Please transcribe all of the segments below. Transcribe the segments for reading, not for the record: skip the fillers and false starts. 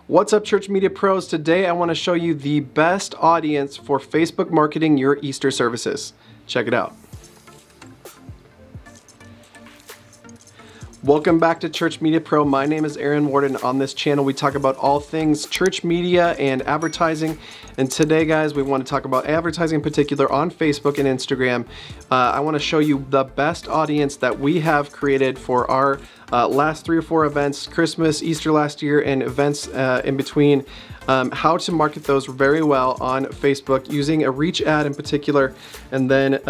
What's up, church media pros? Today I want to show you the best audience for Facebook marketing your Easter services. Check it out. Welcome back to Church Media Pro. My name is Aaron Warden. On this channel we talk about all things church media and advertising. And today, guys, we want to talk about advertising in particular on Facebook and Instagram. I want to show you the best audience that we have created for our last 3 or 4 events, Christmas, Easter last year, and events in between. How to market those very well on Facebook using a reach ad in particular, and then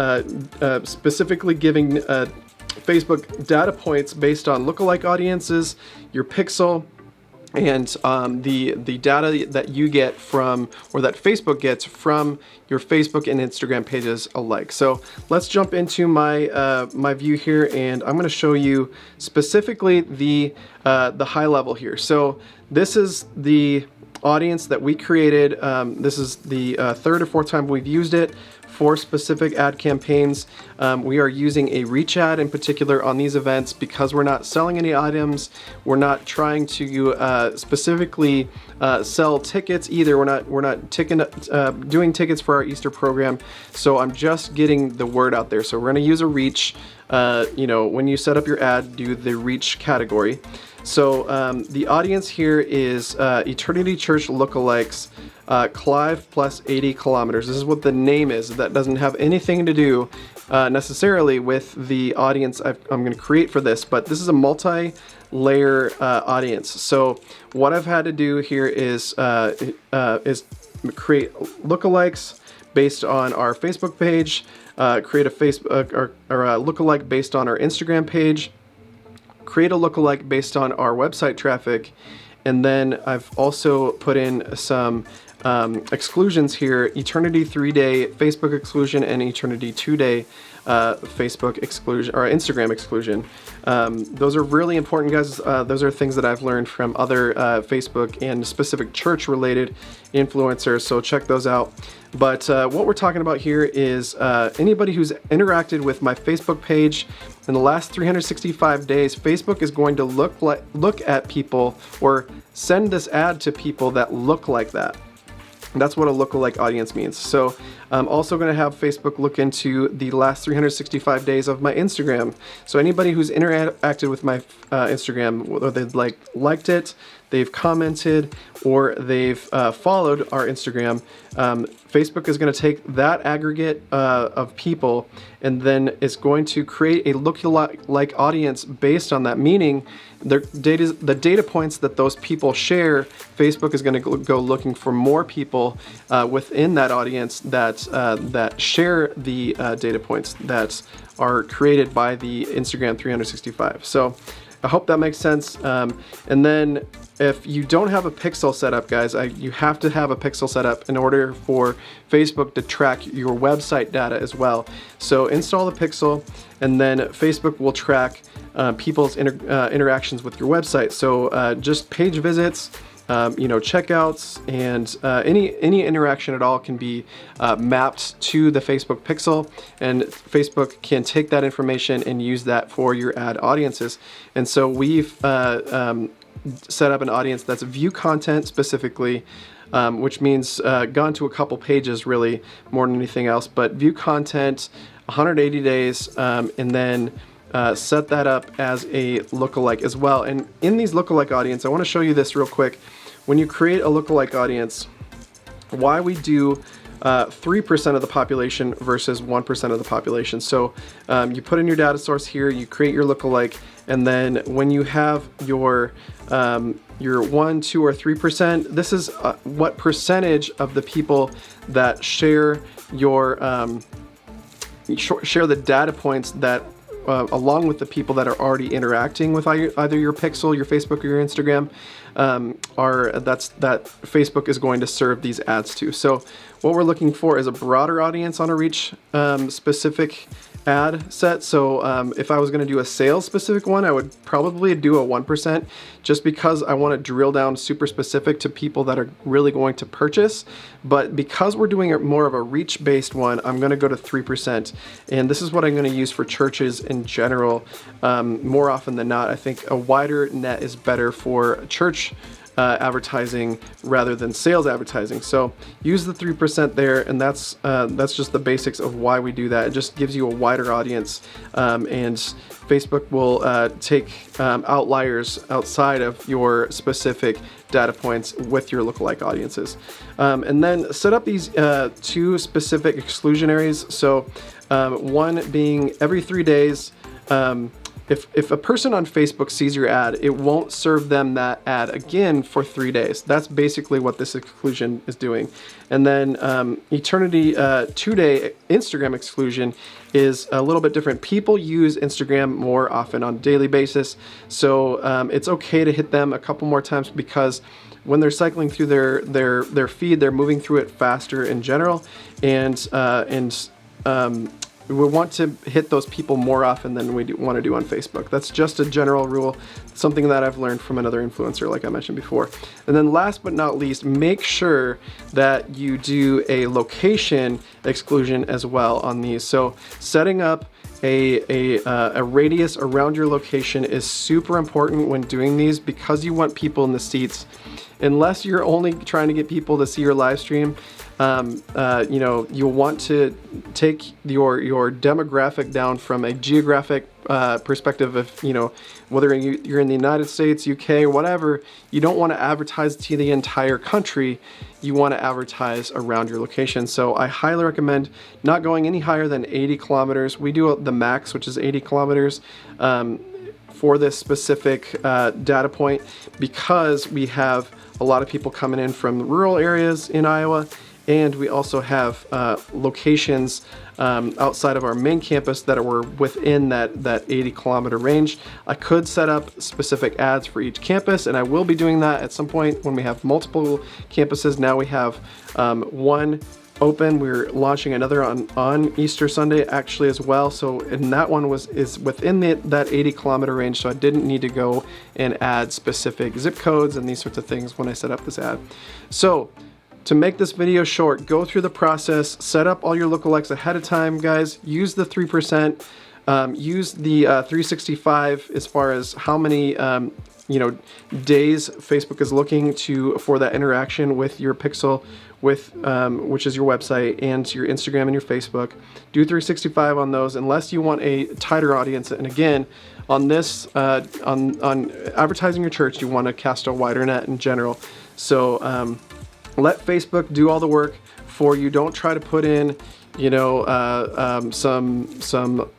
specifically giving Facebook data points based on lookalike audiences, your pixel, and the data that you get from, or that Facebook gets from your Facebook and Instagram pages alike. So let's jump into my my view here, and I'm going to show you specifically the high level here. So this is the audience that we created. This is the 3rd or 4th time we've used it for specific ad campaigns. We are using a reach ad in particular on these events because we're not selling any items. We're not trying to specifically sell tickets either. We're not doing tickets for our Easter program. So I'm just getting the word out there. So we're going to use a reach. When you set up your ad, do the reach category. So the audience here is Eternity Church lookalikes, Clive plus 80 kilometers. This is what the name is. That doesn't have anything to do necessarily with the audience I'm going to create for this, but this is a multi-layer audience. So what I've had to do here is create lookalikes based on our Facebook page, create a Facebook or a lookalike based on our Instagram page, create a lookalike based on our website traffic, and then I've also put in some exclusions here: Eternity 3-day Facebook exclusion and Eternity 2-day Facebook exclusion or Instagram exclusion. Those are really important, guys. Those are things that I've learned from other Facebook and specific church related influencers, so check those out. But what we're talking about here is anybody who's interacted with my Facebook page in the last 365 days. Facebook is going to look at people or send this ad to people that look like that. That's what a lookalike audience means. So I'm also going to have Facebook look into the last 365 days of my Instagram. So anybody who's interacted with my Instagram, whether they've liked it, they've commented, or they've followed our Instagram, Facebook is going to take that aggregate of people and then it's going to create a lookalike audience based on that, meaning the data points that those people share. Facebook is going to go looking for more people within that audience that share the data points that are created by the Instagram 365. So I hope that makes sense. And then if you don't have a pixel set up, guys, you have to have a pixel set up in order for Facebook to track your website data as well. So install the pixel, and then Facebook will track people's interactions with your website. So just page visits, checkouts, and any interaction at all can be mapped to the Facebook pixel, and Facebook can take that information and use that for your ad audiences. And so we've set up an audience that's view content specifically, which means gone to a couple pages really more than anything else, but view content 180 days, and then set that up as a lookalike as well. And in these lookalike audience, I want to show you this real quick. When you create a lookalike audience, why we do 3% of the population versus 1% of the population. So you put in your data source here, you create your lookalike, and then when you have your 1, 2, or 3%, this is what percentage of the people that share your share the data points that along with the people that are already interacting with either your pixel, your Facebook, or your Instagram, that Facebook is going to serve these ads to. So what we're looking for is a broader audience on a reach specific ad set. So if I was going to do a sales specific one, I would probably do a 1%, just because I want to drill down super specific to people that are really going to purchase. But because we're doing more of a reach based one, I'm going to go to 3%. And this is what I'm going to use for churches in general. More often than not, I think a wider net is better for church advertising rather than sales advertising. So use the 3% there, and that's just the basics of why we do that. It just gives you a wider audience, and Facebook will take outliers outside of your specific data points with your lookalike audiences. And then set up these 2 specific exclusionaries. So one being every 3 days, if a person on Facebook sees your ad, it won't serve them that ad again for 3 days. That's basically what this exclusion is doing. And then eternity 2-day Instagram exclusion is a little bit different. People use Instagram more often on a daily basis, so it's okay to hit them a couple more times, because when they're cycling through their feed, they're moving through it faster in general, and we want to hit those people more often than we want to do on Facebook. That's just a general rule, something that I've learned from another influencer, like I mentioned before. And then last but not least, make sure that you do a location exclusion as well on these. So setting up a radius around your location is super important when doing these, because you want people in the seats. Unless you're only trying to get people to see your live stream, you'll want to take your demographic down from a geographic perspective of, whether you're in the United States, UK, whatever. You don't want to advertise to the entire country. You want to advertise around your location. So I highly recommend not going any higher than 80 kilometers. We do the max, which is 80 kilometers. For this specific data point, because we have a lot of people coming in from rural areas in Iowa, and we also have locations outside of our main campus that are within that 80 kilometer range. I could set up specific ads for each campus, and I will be doing that at some point when we have multiple campuses. Now we have one open. We're launching another on Easter Sunday actually as well. So, and that one is within that 80 kilometer range. So I didn't need to go and add specific zip codes and these sorts of things when I set up this ad. So to make this video short, go through the process, set up all your lookalikes ahead of time, guys. Use the 3%. Use the 365 as far as how many days Facebook is looking for that interaction with your pixel, which is your website and your Instagram and your Facebook. Do 365 on those, unless you want a tighter audience. And again, on this, on advertising your church, you want to cast a wider net in general. So let Facebook do all the work for you. Don't try to put in, some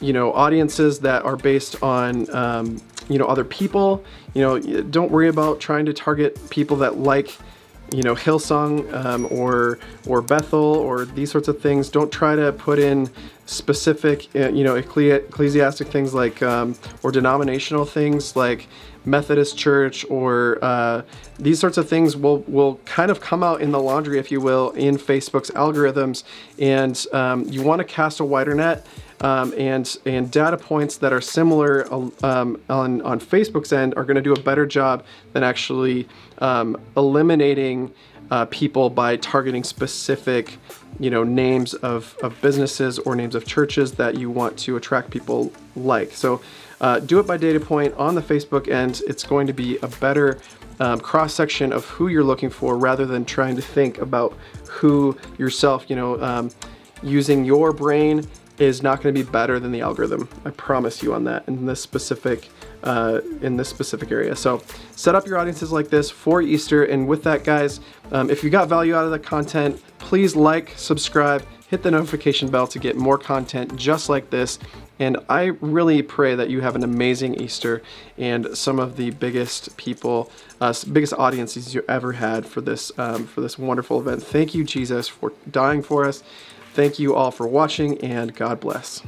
audiences that are based on, other people. Don't worry about trying to target people that like, Hillsong or Bethel or these sorts of things. Don't try to put in specific, ecclesiastic things like, or denominational things like Methodist Church or these sorts of things will kind of come out in the laundry, if you will, in Facebook's algorithms. And you want to cast a wider net. And data points that are similar on Facebook's end are going to do a better job than actually eliminating people by targeting specific, names of businesses or names of churches that you want to attract people like. So do it by data point on the Facebook end. It's going to be a better cross-section of who you're looking for, rather than trying to think about who yourself, using your brain is not going to be better than the algorithm. I promise you on that in this specific area. So set up your audiences like this for Easter. And with that, guys, if you got value out of the content, please like, subscribe, hit the notification bell to get more content just like this. And I really pray that you have an amazing Easter and some of the biggest audiences you ever had for this wonderful event. Thank you, Jesus, for dying for us. Thank you all for watching, and God bless.